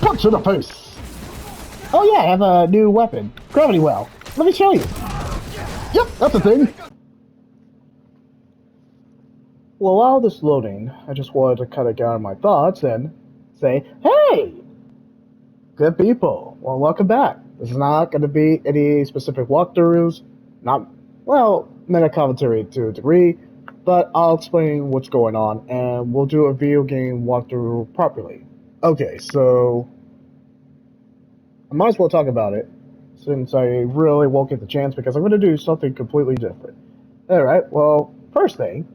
Punch in the face! Oh yeah, I have a new weapon. Gravity well. Let me show you. Yep, that's a thing. Well, while this loading, I just wanted to kind of gather my thoughts and say, hey, good people. Well, welcome back. This is not going to be any specific walkthroughs, not, well, meta commentary to a degree, but I'll explain what's going on and we'll do a video game walkthrough properly. Okay, so I might as well talk about it since I really won't get the chance because I'm going to do something completely different. Alright, well, first thing,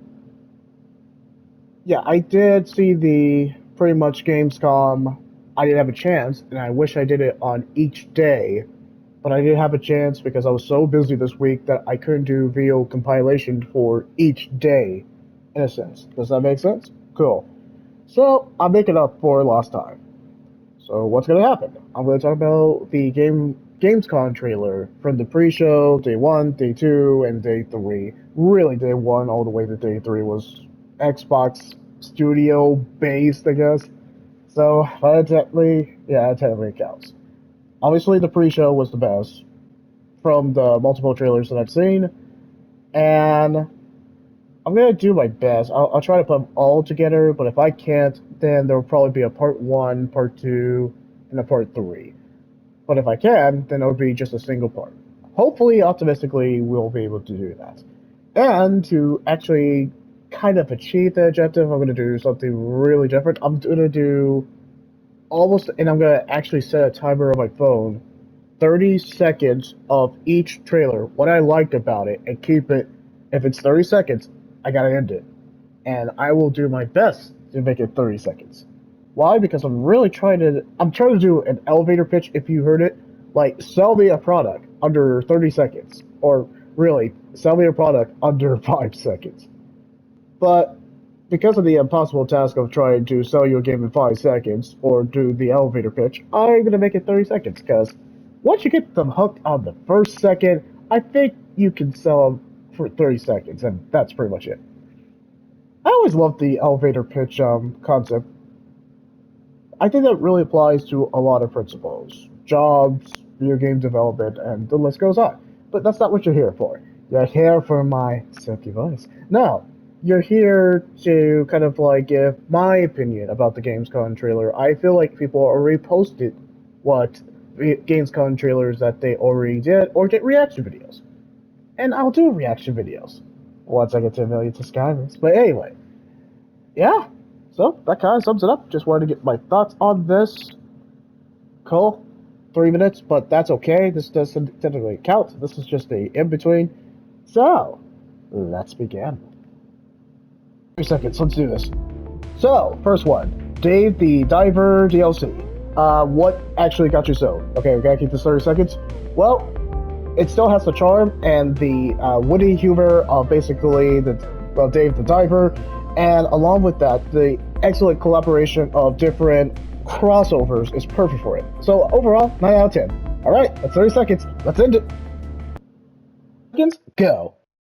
yeah, I did see the pretty much Gamescom. I didn't have a chance, and I wish I did it on each day, but I didn't have a chance because I was so busy this week that I couldn't do video compilation for each day, in a sense. Does that make sense? Cool. So, I'm making up for lost time. So, what's going to happen? I'm going to talk about the Gamescom trailer from the pre-show, day 1, day 2, and day 3. Really, day 1 all the way to day 3 was Xbox Studio based, I guess. So, technically, yeah, technically it counts. Obviously, the pre-show was the best from the multiple trailers that I've seen, and I'm gonna do my best. I'll try to put them all together, but if I can't, then there will probably be a part 1, part 2, and a part 3. But if I can, then it would be just a single part. Hopefully, optimistically, we'll be able to do that. And to actually kind of achieve the objective, I'm going to do something really different. I'm going to do almost, and I'm going to actually set a timer on my phone, 30 seconds of each trailer, what I liked about it, and keep it, if it's 30 seconds, I got to end it. And I will do my best to make it 30 seconds. Why? Because I'm trying to do an elevator pitch, if you heard it, like, sell me a product under 30 seconds, or really, sell me a product under 5 seconds. But because of the impossible task of trying to sell you a game in 5 seconds, or do the elevator pitch, I'm going to make it 30 seconds, because once you get them hooked on the first second, I think you can sell them for 30 seconds, and that's pretty much it. I always loved the elevator pitch concept. I think that really applies to a lot of principles. Jobs, video game development, and the list goes on. But that's not what you're here for. You're here for my silky voice. No, you're here to kind of like give my opinion about the Gamescom trailer. I feel like people already posted what Gamescom trailers that they already did, or get reaction videos. And I'll do reaction videos once I get to 1,000,000 subscribers. But anyway, yeah. So that kind of sums it up. Just wanted to get my thoughts on this. Cool. 3 minutes, but that's okay. This doesn't technically count. This is just a in-between. So, let's begin. 3 seconds, let's do this. So, first one. Dave the Diver DLC. What actually got you so? Okay, we gotta keep this 30 seconds. Well, it still has the charm and the witty humor of basically Dave the Diver, and along with that, the excellent collaboration of different crossovers is perfect for it. So overall, 9 out of 10. Alright, that's 30 seconds. Let's end it. Seconds, go.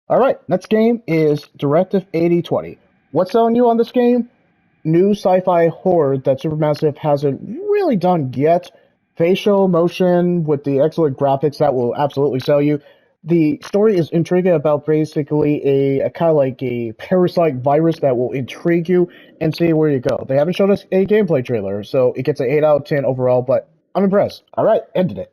Alright, next game is Directive 8020. What's selling you on this game? New sci-fi horror that Supermassive hasn't really done yet. Facial motion with the excellent graphics that will absolutely sell you. The story is intriguing about basically a kind of like a parasite virus that will intrigue you and see where you go. They haven't shown us a gameplay trailer, so it gets an 8 out of 10 overall, but I'm impressed. Alright, ended it.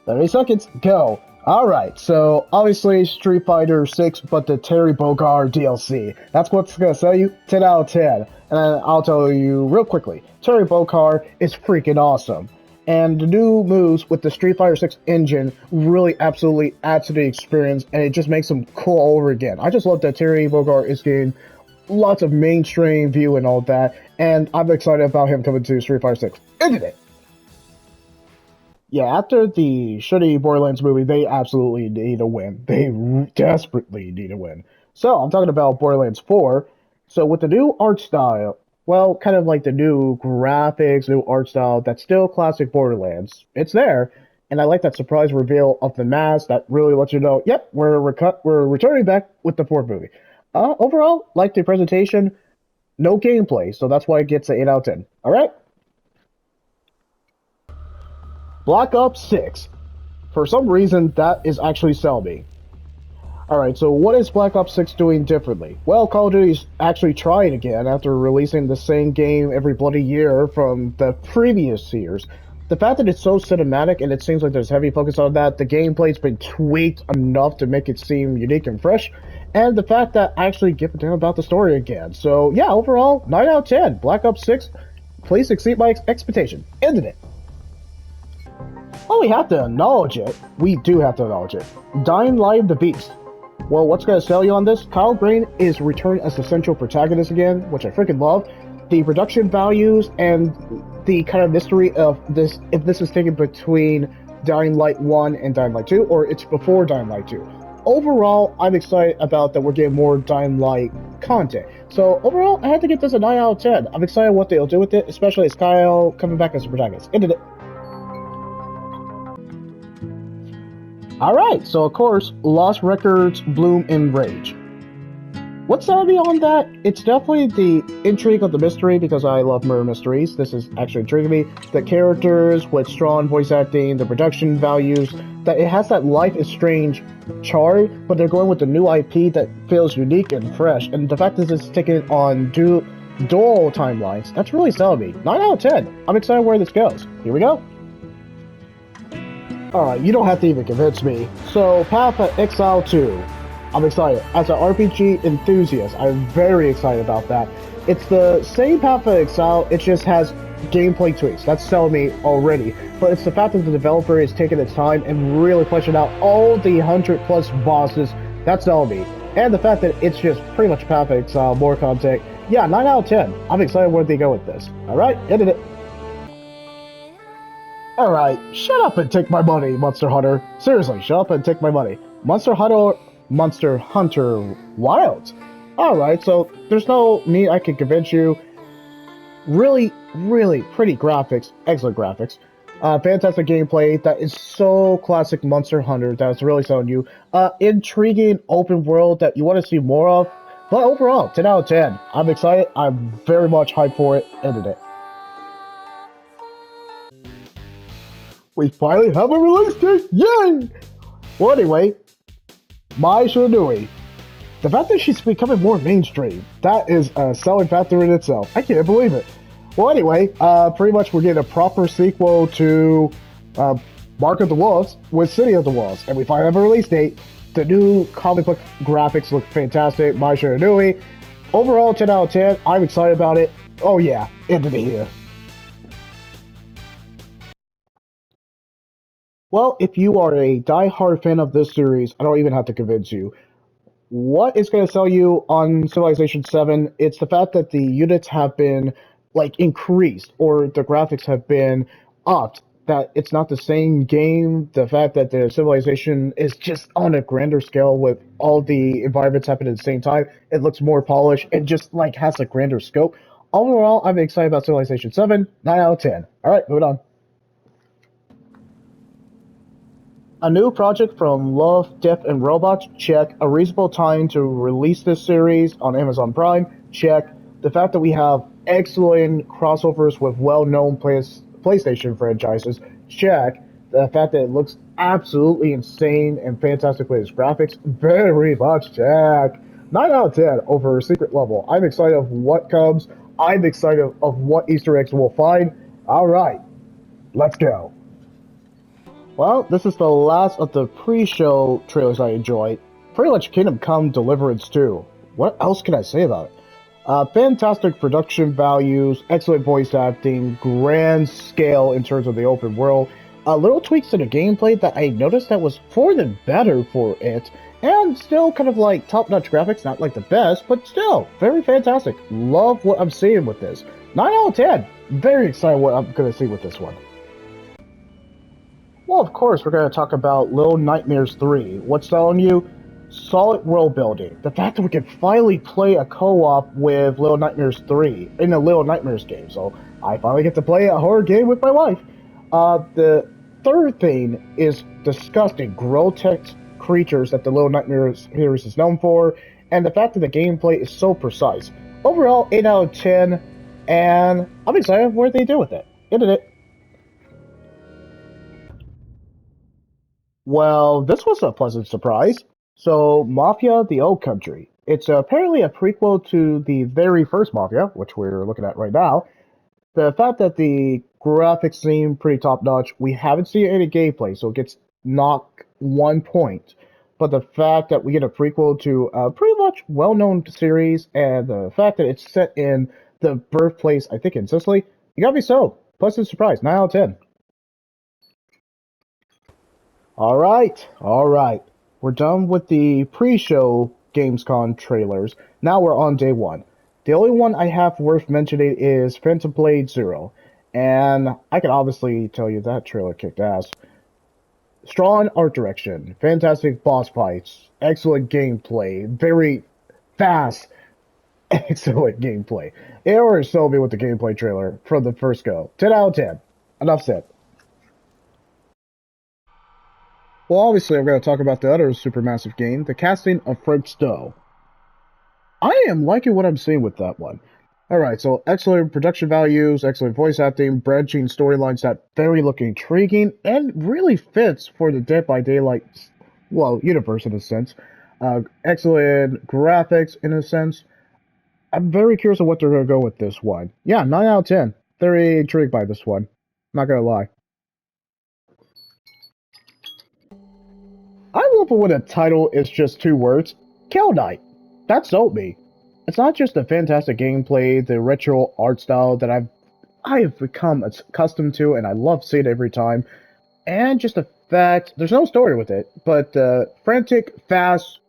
30 seconds, go. Alright, so obviously Street Fighter 6, but the Terry Bogard DLC. That's what's gonna sell you, 10 out of 10. And I'll tell you real quickly, Terry Bogard is freaking awesome. And the new moves with the Street Fighter 6 engine really absolutely add to the experience, and it just makes them cool all over again. I just love that Terry Bogard is getting lots of mainstream view and all that, and I'm excited about him coming to Street Fighter 6. Ended it! Yeah, after the shitty Borderlands movie, they absolutely need a win. They desperately need a win. So, I'm talking about Borderlands 4. So, with the new art style, well, kind of like the new graphics, new art style, that's still classic Borderlands. It's there, and I like that surprise reveal of the mask that really lets you know, yep, we're returning back with the fourth movie. Overall, like the presentation, no gameplay, so that's why it gets an 8 out of 10. Alright? Black Ops 6. For some reason, that is actually selling me. Alright, so what is Black Ops 6 doing differently? Well, Call of Duty's actually trying again after releasing the same game every bloody year from the previous years. The fact that it's so cinematic and it seems like there's heavy focus on that, the gameplay's been tweaked enough to make it seem unique and fresh, and the fact that I actually give a damn about the story again. So yeah, overall, 9 out of 10. Black Ops 6, please exceed my expectation. Ended it. Well, we have to acknowledge it. We do have to acknowledge it. Dying Light of the Beast. Well, what's going to sell you on this? Kyle Green is returned as the central protagonist again, which I freaking love. The production values and the kind of mystery of this, if this is taken between Dying Light 1 and Dying Light 2, or it's before Dying Light 2. Overall, I'm excited about that we're getting more Dying Light content. So overall, I had to give this a 9 out of 10. I'm excited what they'll do with it, especially as Kyle coming back as a protagonist. Ended it. Alright, so of course, Lost Records, Bloom, and Rage. What's selling me on that? It's definitely the intrigue of the mystery, because I love murder mysteries. This is actually intriguing me. The characters with strong voice acting, the production values, that it has that Life is Strange charm, but they're going with the new IP that feels unique and fresh. And the fact that it's taken on dual timelines, that's really selling me. 9 out of 10. I'm excited where this goes. Here we go. Alright, you don't have to even convince me. So, Path of Exile 2. I'm excited. As an RPG enthusiast, I'm very excited about that. It's the same Path of Exile, it just has gameplay tweaks. That's selling me already. But it's the fact that the developer is taking its time and really fleshing out all the 100+ bosses. That's selling me. And the fact that it's just pretty much Path of Exile, more content. Yeah, 9 out of 10. I'm excited where they go with this. Alright, ended it. Alright, shut up and take my money, Monster Hunter. Seriously, shut up and take my money. Monster Hunter Wilds. Alright, so there's no need I can convince you. Really, really pretty graphics, excellent graphics. Fantastic gameplay that is so classic Monster Hunter that's really selling you. Intriguing open world that you want to see more of. But overall, 10 out of 10. I'm excited, I'm very much hyped for it, ended it. We finally have a release date! Yay! Well, anyway, Mai Shiranui. The fact that she's becoming more mainstream, that is a selling factor in itself. I can't believe it. Well, anyway, pretty much we're getting a proper sequel to Mark of the Wolves with City of the Wolves, and we finally have a release date. The new comic book graphics look fantastic. Mai Shiranui. Overall, 10 out of 10. I'm excited about it. Oh yeah, end of the year. Well, if you are a die-hard fan of this series, I don't even have to convince you. What is going to sell you on Civilization 7? It's the fact that the units have been, like, increased, or the graphics have been upped, that it's not the same game, the fact that the Civilization is just on a grander scale with all the environments happening at the same time. It looks more polished and just, like, has a grander scope. Overall, I'm excited about Civilization 7, 9 out of 10. Alright, moving on. A new project from Love, Death, and Robots? Check. A reasonable time to release this series on Amazon Prime? Check. The fact that we have excellent crossovers with well-known PlayStation franchises? Check. The fact that it looks absolutely insane and fantastic with its graphics? Very much check. 9 out of 10 over Secret Level. I'm excited of what comes. I'm excited of what Easter eggs we'll find. Alright, let's go. Well, this is the last of the pre-show trailers I enjoyed. Pretty much Kingdom Come Deliverance 2. What else can I say about it? Fantastic production values, excellent voice acting, grand scale in terms of the open world, little tweaks to the gameplay that I noticed that was for the better for it, and still kind of like top-notch graphics, not like the best, but still, very fantastic. Love what I'm seeing with this. 9 out of 10. Very excited what I'm going to see with this one. Well, of course, we're going to talk about Little Nightmares 3. What's selling you? Solid world building. The fact that we can finally play a co-op with Little Nightmares 3 in a Little Nightmares game. So I finally get to play a horror game with my wife. The third thing is disgusting, grotesque creatures that the Little Nightmares series is known for. And the fact that the gameplay is so precise. Overall, 8 out of 10. And I'm excited where they do with it. Ended it. Well, this was a pleasant surprise. So, Mafia: The Old Country. It's apparently a prequel to the very first Mafia, which we're looking at right now. The fact that the graphics seem pretty top notch, we haven't seen any gameplay, so it gets knocked 1 point. But the fact that we get a prequel to a pretty much well known series, and the fact that it's set in the birthplace, I think in Sicily, you gotta be so. Pleasant surprise, 9 out of 10. All right. We're done with the pre-show Gamescom trailers. Now we're on day one. The only one I have worth mentioning is Phantom Blade Zero, and I can obviously tell you that trailer kicked ass. Strong art direction, fantastic boss fights, excellent gameplay, very fast, excellent gameplay. It already sold me with the gameplay trailer from the first go. 10 out of 10. Enough said. Well, obviously, I'm going to talk about the other supermassive game, the casting of Frank Stowe. I am liking what I'm seeing with that one. Alright, so excellent production values, excellent voice acting, branching storylines that very look intriguing and really fits for the Dead by Daylight, well, universe in a sense. Excellent graphics in a sense. I'm very curious of what they're going to go with this one. Yeah, 9 out of 10. Very intrigued by this one. Not going to lie. I love it when a title is just two words. Kill Knight. That sold me. It's not just the fantastic gameplay, the retro art style that I have become accustomed to, and I love seeing it every time, and just the fact there's no story with it, but frantic, fast,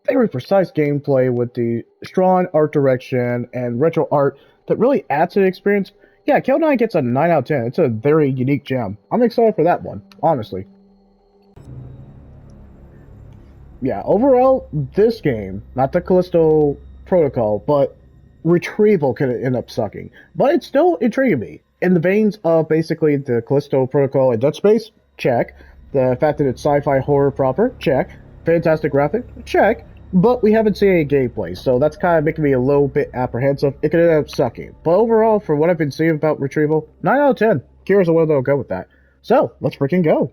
very precise gameplay with the strong art direction and retro art that really adds to the experience. Yeah, Kill 9 gets a 9 out of 10. It's a very unique gem. I'm excited for that one, honestly. Yeah, overall, this game, not the Callisto Protocol, but Retrieval could end up sucking. But it's still intriguing me. In the veins of basically the Callisto Protocol and Dead Space, check. The fact that it's sci fi horror proper, check. Fantastic graphic, check. But we haven't seen any gameplay, so that's kind of making me a little bit apprehensive. It could end up sucking. But overall, for what I've been seeing about Retrieval, 9 out of 10. Curious of where they'll go with that. So, let's freaking go.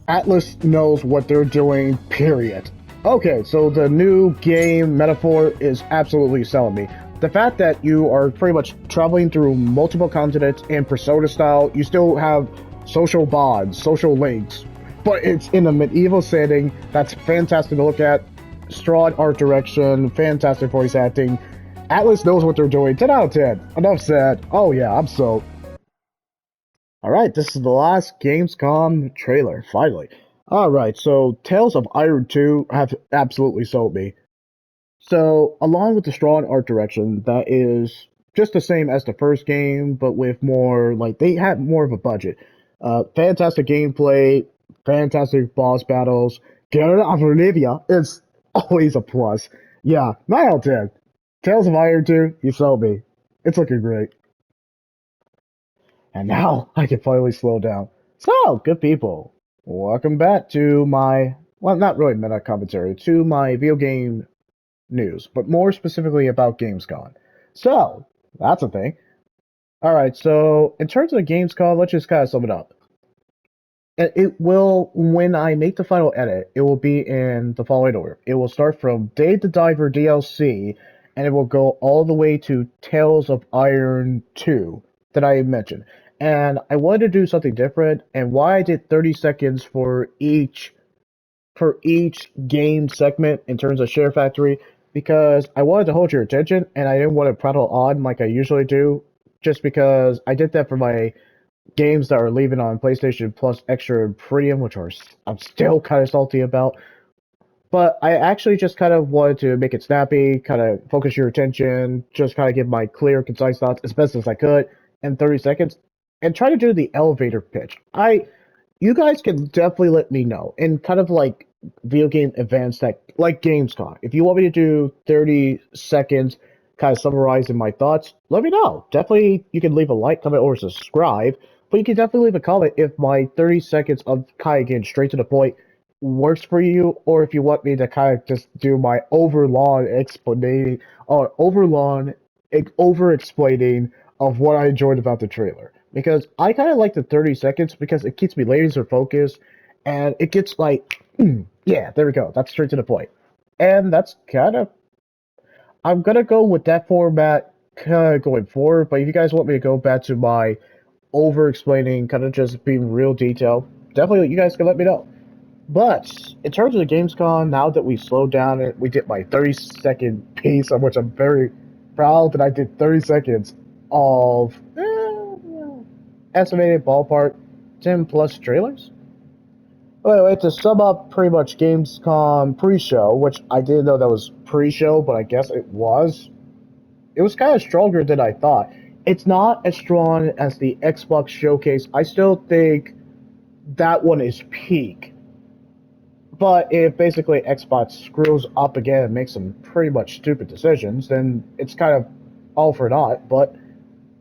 Atlas knows what they're doing, period. Okay, so the new game metaphor is absolutely selling me. The fact that you are pretty much traveling through multiple continents in Persona style, you still have social bonds, social links, but it's in a medieval setting. That's fantastic to look at. Strong art direction, fantastic voice acting. Atlas knows what they're doing. 10 out of 10. Enough said. Oh yeah, I'm so Alright, this is the last Gamescom trailer, finally. Alright, so Tales of Iron 2 have absolutely sold me. So, along with the strong art direction, that is just the same as the first game, but with more, like, they had more of a budget. Fantastic gameplay, fantastic boss battles. Geralt of Olivia is always a plus. Yeah, 9 out of 10. Tales of Iron 2, you sold me. It's looking great. And now I can finally slow down. So, good people, welcome back to my, well, not really meta commentary, to my video game news, but more specifically about Gamescom. So, that's a thing. Alright, so in terms of Gamescom, let's just kind of sum it up. It will, when I make the final edit, it will be in the following order. It will start from Day the Diver DLC, and it will go all the way to Tales of Iron 2 that I mentioned. And I wanted to do something different, and why I did 30 seconds for each game segment in terms of Share Factory, because I wanted to hold your attention, and I didn't want to prattle on like I usually do, just because I did that for my games that are leaving on PlayStation Plus Extra and Premium, which are I'm still kind of salty about. But I actually just kind of wanted to make it snappy, kind of focus your attention, just kind of give my clear, concise thoughts as best as I could in 30 seconds, and try to do the elevator pitch. You guys can definitely let me know in kind of like video game events that, like Gamescom. If you want me to do 30 seconds, kind of summarizing my thoughts, let me know. Definitely, you can leave a like, comment, or subscribe. But you can definitely leave a comment if my 30 seconds of kind of getting straight to the point works for you, or if you want me to kind of just do my overlong explaining or over explaining of what I enjoyed about the trailer. because I kind of like the 30 seconds because it keeps me laser focused and it gets like, yeah, there we go. That's straight to the point. And that's kind of, I'm going to go with that format kind of going forward. But if you guys want me to go back to my over explaining, kind of just being real detailed, definitely you guys can let me know. But in terms of the Gamescom, now that we slowed down and we did my 30-second piece, of which I'm very proud that I did 30 seconds of estimated ballpark 10 plus trailers. Anyway, to sum up pretty much Gamescom pre-show, which I didn't know that was pre-show, but I guess it was. It was kind of stronger than I thought. It's not as strong as the Xbox showcase. I still think that one is peak. But if basically Xbox screws up again and makes some pretty much stupid decisions, then it's kind of all for naught. But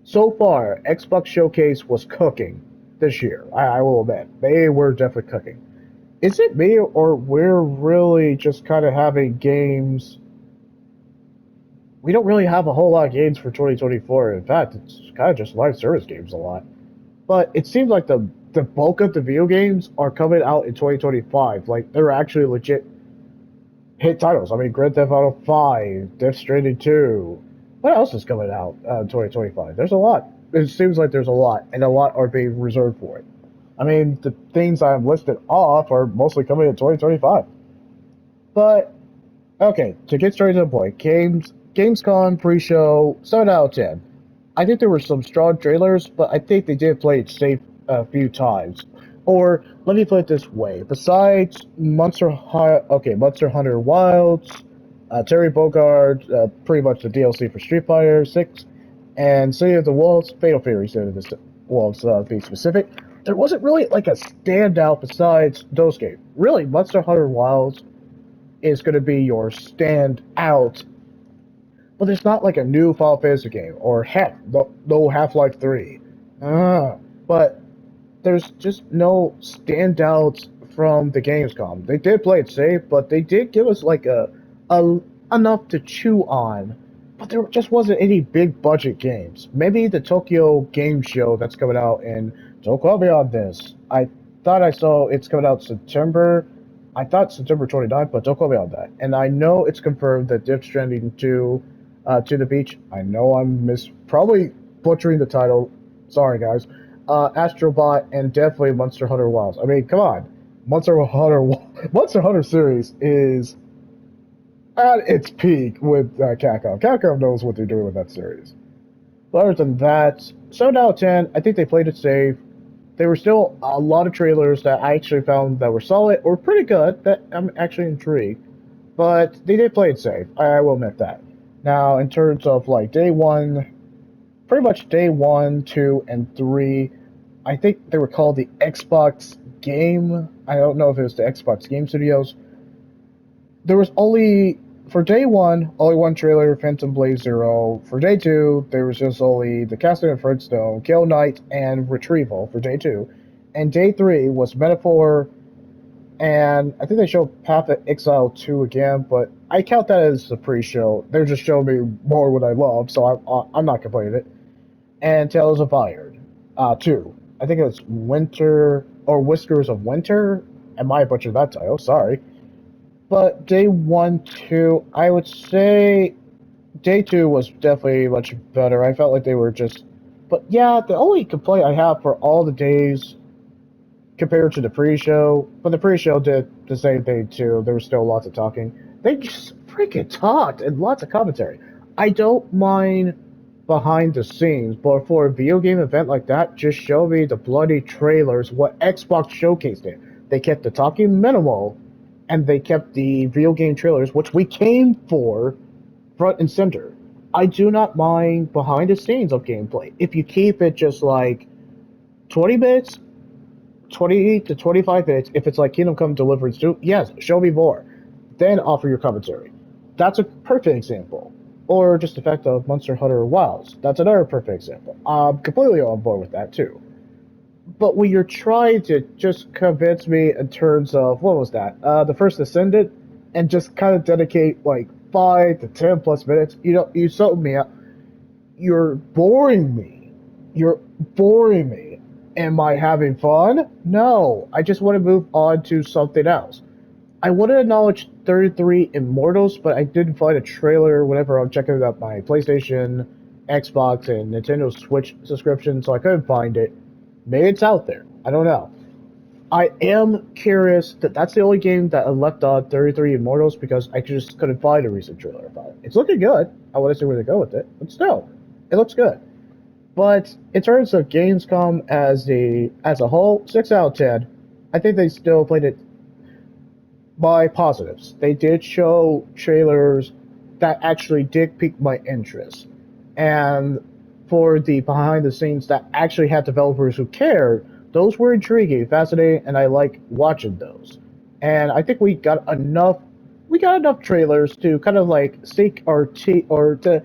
so far, Xbox Showcase was cooking this year. I will admit. They were definitely cooking. Is it me, or we're really just kind of having games? We don't really have a whole lot of games for 2024. In fact, it's kind of just live service games a lot. But it seems like the bulk of the video games are coming out in 2025. Like, they're actually legit hit titles. I mean, Grand Theft Auto 5, Death Stranding 2. What else is coming out in 2025? There's a lot. It seems like there's a lot, and a lot are being reserved for it. I mean, the things I've listed off are mostly coming in 2025. But, okay, to get straight to the point, Gamescom pre-show, 7 out of 10. I think there were some strong trailers, but I think they did play it safe a few times. Or let me put it this way: besides Monster Hunter Wilds, Terry Bogard, pretty much the DLC for Street Fighter 6, and City of the Wolves, Fatal Fury, City of the Wolves, to be specific. There wasn't really like a standout besides those games. Really, Monster Hunter Wilds is going to be your standout, but there's not like a new Final Fantasy game or heck, no Half-Life 3. But there's just no standouts from the Gamescom. They did play it safe, but they did give us like a enough to chew on. But there just wasn't any big budget games. Maybe the Tokyo Game Show that's coming out in. Don't quote me on this. I thought I saw it's coming out September. I thought September 29th, but don't quote me on that. And I know it's confirmed that Death Stranding 2 to the Beach. I know I'm probably butchering the title. Sorry, guys. Astrobot, and definitely Monster Hunter Wilds. I mean, come on, Monster Hunter series is at its peak with Capcom. Capcom knows what they're doing with that series. But other than that, 7 out of 10. I think they played it safe. There were still a lot of trailers that I actually found that were solid or pretty good. That I'm actually intrigued, but they did play it safe. I will admit that. Now, in terms of like day one, pretty much day one, two, and three, I think they were called the Xbox Game. I don't know if it was the Xbox Game Studios. There was only for day one, only one trailer, Phantom Blaze Zero. For day two, there was just only the Castle of Fredstone, Kill Knight, and Retrieval for day two. And day three was Metaphor, and I think they showed Path of Exile 2 again, but I count that as a pre-show. They're just showing me more what I love, so I'm not complaining it. And Tales of Fire 2. I think it's Winter or Whiskers of Winter. I might butcher that title, sorry. But day one, two, I would say day two was definitely much better. I felt like they were just. But yeah, the only complaint I have for all the days compared to the pre-show, but the pre-show did the same thing too. There was still lots of talking. They just freaking talked and lots of commentary. I don't mind behind the scenes, but for a video game event like that, just show me the bloody trailers. What Xbox showcased it. They kept the talking minimal, and they kept the video game trailers, which we came for, front and center. I do not mind behind the scenes of gameplay if you keep it just like 20 minutes 20 to 25 minutes. If it's like Kingdom Come Deliverance 2, yes, show me more. Then offer your commentary. That's a perfect example. Or just the fact of Monster Hunter Wilds. That's another perfect example. I'm completely on board with that too. But when you're trying to just convince me in terms of, what was that? The First Ascendant, and just kind of dedicate like 5 to 10 plus minutes, you sold me out. You're boring me You're boring me. Am I having fun? No, I just want to move on to something else. I would have acknowledged 33 Immortals, but I didn't find a trailer whenever I'm checking out my PlayStation, Xbox, and Nintendo Switch subscription, so I couldn't find it. Maybe it's out there. I don't know. I am curious that that's the only game that I left on 33 Immortals because I just couldn't find a recent trailer about it. It's looking good. I want to see where they go with it, but still, it looks good. But in terms of Gamescom as a whole, 6 out of 10. I think they still played it by positives. They did show trailers that actually did pique my interest. And for the behind the scenes that actually had developers who cared, those were intriguing, fascinating, and I like watching those. And I think we got enough trailers to kind of like sink our teeth or to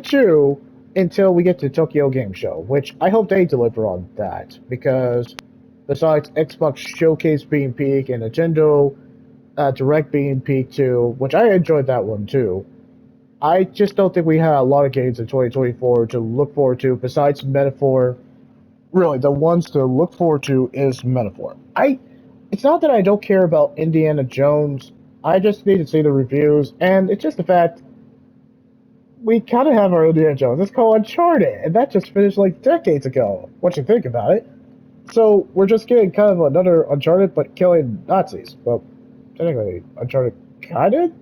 chew until we get to Tokyo Game Show, which I hope they deliver on that because besides Xbox Showcase being peak and Nintendo Direct being peak too, which I enjoyed that one too. I just don't think we had a lot of games in 2024 to look forward to besides Metaphor. Really, the ones to look forward to is Metaphor. It's not that I don't care about Indiana Jones. I just need to see the reviews, and it's just the fact we kind of have our Indiana Jones. It's called Uncharted, and that just finished like decades ago. What you think about it? So we're just getting kind of another Uncharted, but killing Nazis. Well, technically, Uncharted kind of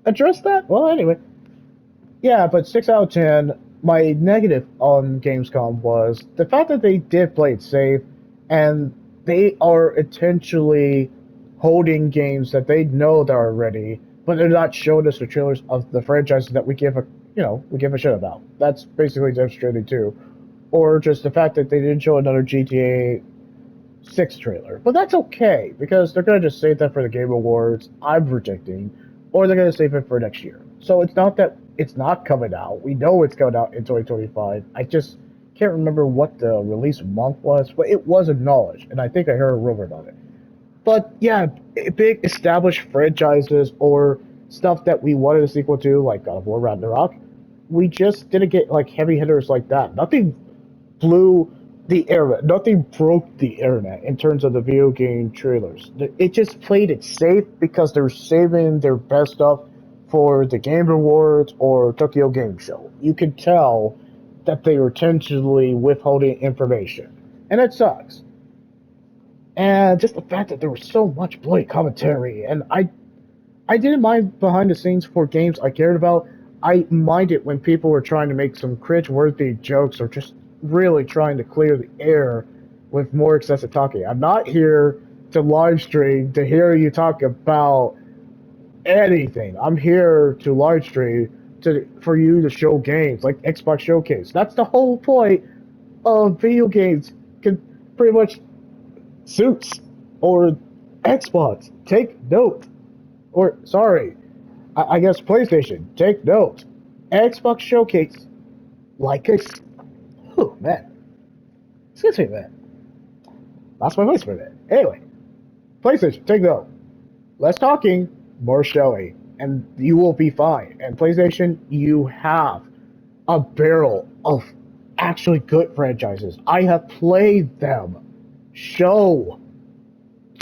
addressed that. Well, anyway, yeah, but 6 out of 10. My negative on Gamescom was the fact that they did play it safe, and they are intentionally holding games that they know that are ready, but they're not showing us the trailers of the franchises that we give a shit about. That's basically demonstrated too, or just the fact that they didn't show another GTA 6 trailer. But that's okay, because they're going to just save that for the Game Awards, I'm predicting, or they're going to save it for next year. So it's not that it's not coming out. We know it's coming out in 2025. I just can't remember what the release month was, but it was acknowledged, and I think I heard a rumor about it. But yeah, big established franchises or stuff that we wanted a sequel to, like God of War Ragnarok, we just didn't get like heavy hitters like that. Nothing blew the internet. Nothing broke the internet in terms of the video game trailers. It just played it safe because they're saving their best stuff for the Game Awards or Tokyo Game Show. You can tell that they are intentionally withholding information, and it sucks. And just the fact that there was so much bloody commentary, and I didn't mind behind the scenes for games I cared about. I minded when people were trying to make some cringe-worthy jokes or just really trying to clear the air with more excessive talking. I'm not here to live stream to hear you talk about anything. I'm here to live stream for you to show games like Xbox Showcase. That's the whole point of video games. Can pretty much suits or Xbox take note. Or sorry, I guess PlayStation take note. Xbox Showcase like a oh man, excuse me, man. Lost my voice for a minute. Anyway, PlayStation take note. Less talking, more showing, and you will be fine. And PlayStation, you have a barrel of actually good franchises. I have played them. Show.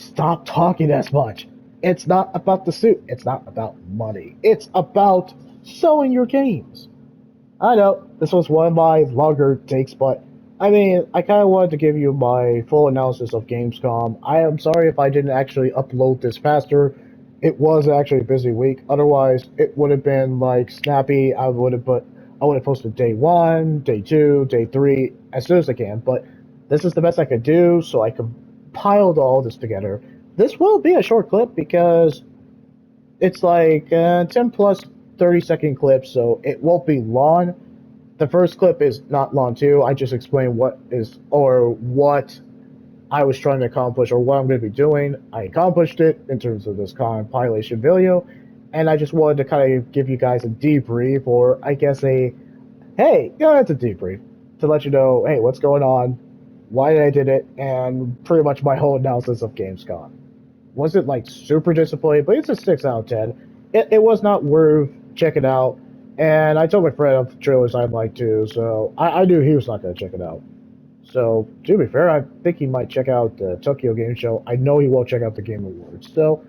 Stop talking as much. It's not about the suit. It's not about money. It's about selling your games. I know this was one of my longer takes, but I mean, I kind of wanted to give you my full analysis of Gamescom. I am sorry if I didn't actually upload this faster. It was actually a busy week. Otherwise, it would have been like snappy. I would have posted day one, day two, day three as soon as I can. But this is the best I could do, so I compiled all this together. This will be a short clip because it's like 10 plus 30-second clips, so it won't be long. The first clip is not long too. I just explained what I was trying to accomplish or what I'm going to be doing. I accomplished it in terms of this compilation video, and I just wanted to kind of give you guys a debrief, or I guess it's a debrief to let you know, hey, what's going on, why I did it, and pretty much my whole analysis of Gamescom. Wasn't like super disappointed, but it's a 6 out of 10. It was not worth checking out, and I told my friend of the trailers I'd like to, so I knew he was not going to check it out. So, to be fair, I think he might check out the Tokyo Game Show. I know he will check out the Game Awards. So,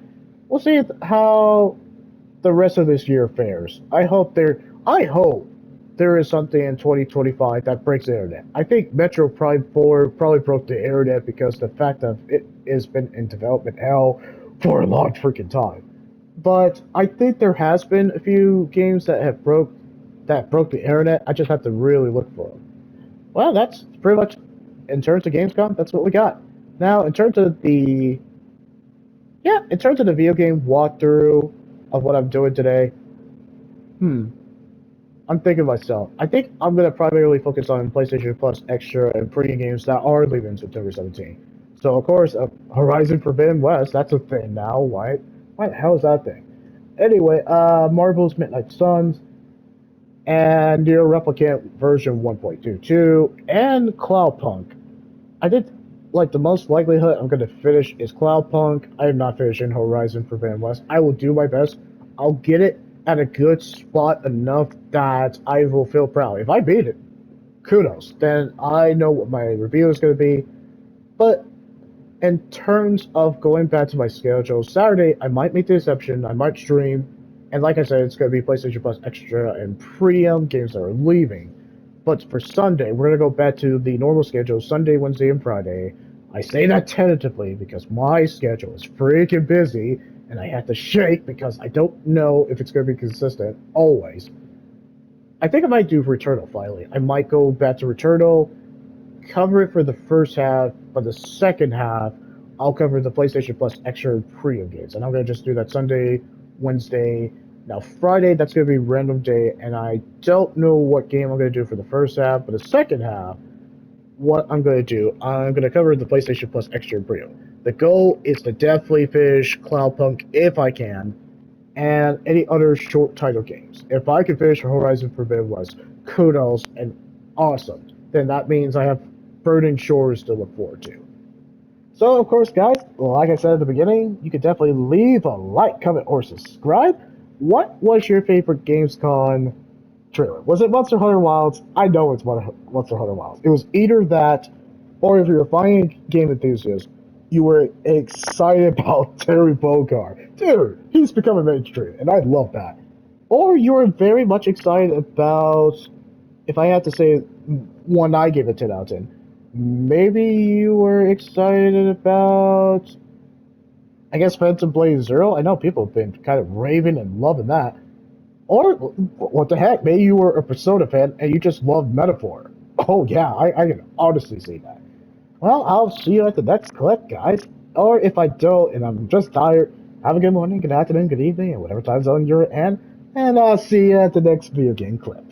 we'll see how the rest of this year fares. I hope there is something in 2025 that breaks the internet. I think Metro Prime 4 probably broke the internet because the fact that it has been in development hell for a long freaking time. But I think there has been a few games that broke the internet. I just have to really look for them. Well, that's pretty much in terms of Gamescom. That's what we got. Now, in terms of the video game walkthrough of what I'm doing today, hmm, I'm thinking myself. I think I'm gonna primarily focus on PlayStation Plus Extra and premium games that are leaving September 17th. So of course, Horizon Forbidden West, that's a thing now. Why the hell is that thing? Anyway, Marvel's Midnight Suns and Near Replicant version 1.22 and Cloudpunk. I think like the most likelihood I'm gonna finish is Cloudpunk. I am not finishing Horizon Forbidden West. I will do my best. I'll get it at a good spot enough that I will feel proud. If I beat it, kudos. Then I know what my review is gonna be. But in terms of going back to my schedule, Saturday I might make the exception. I might stream, and like I said, it's gonna be PlayStation Plus Extra and Premium games that are leaving. But for Sunday, we're gonna go back to the normal schedule: Sunday, Wednesday, and Friday. I say that tentatively because my schedule is freaking busy, and I have to shake because I don't know if it's gonna be consistent always. I think I might do Returnal finally. I might go back to Returnal, cover it for the first half, but the second half, I'll cover the PlayStation Plus extra premium games. And I'm going to just do that Sunday, Wednesday. Now, Friday, that's going to be random day, and I don't know what game I'm going to do for the first half, but the second half, what I'm going to do, I'm going to cover the PlayStation Plus extra premium. The goal is to definitely finish Cloudpunk if I can, and any other short title games. If I can finish Horizon Forbidden West, kudos and awesome. Then that means I have burning shores to look forward to. So, of course, guys, like I said at the beginning, you could definitely leave a like, comment, or subscribe. What was your favorite Gamescom trailer? Was it Monster Hunter Wilds? I know it's Monster Hunter Wilds. It was either that, or if you're a fighting game enthusiast, you were excited about Terry Bogard. Dude, he's becoming mainstream, and I love that. Or you were very much excited about, if I had to say one I gave a 10 out of 10, maybe you were excited about, I guess, Phantom Blade Zero. I know people have been kind of raving and loving that. Or, what the heck, maybe you were a Persona fan and you just love Metaphor. Oh, yeah, I can honestly see that. Well, I'll see you at the next clip, guys. Or if I don't and I'm just tired, have a good morning, good afternoon, good evening, and whatever time zone you're in. And I'll see you at the next video game clip.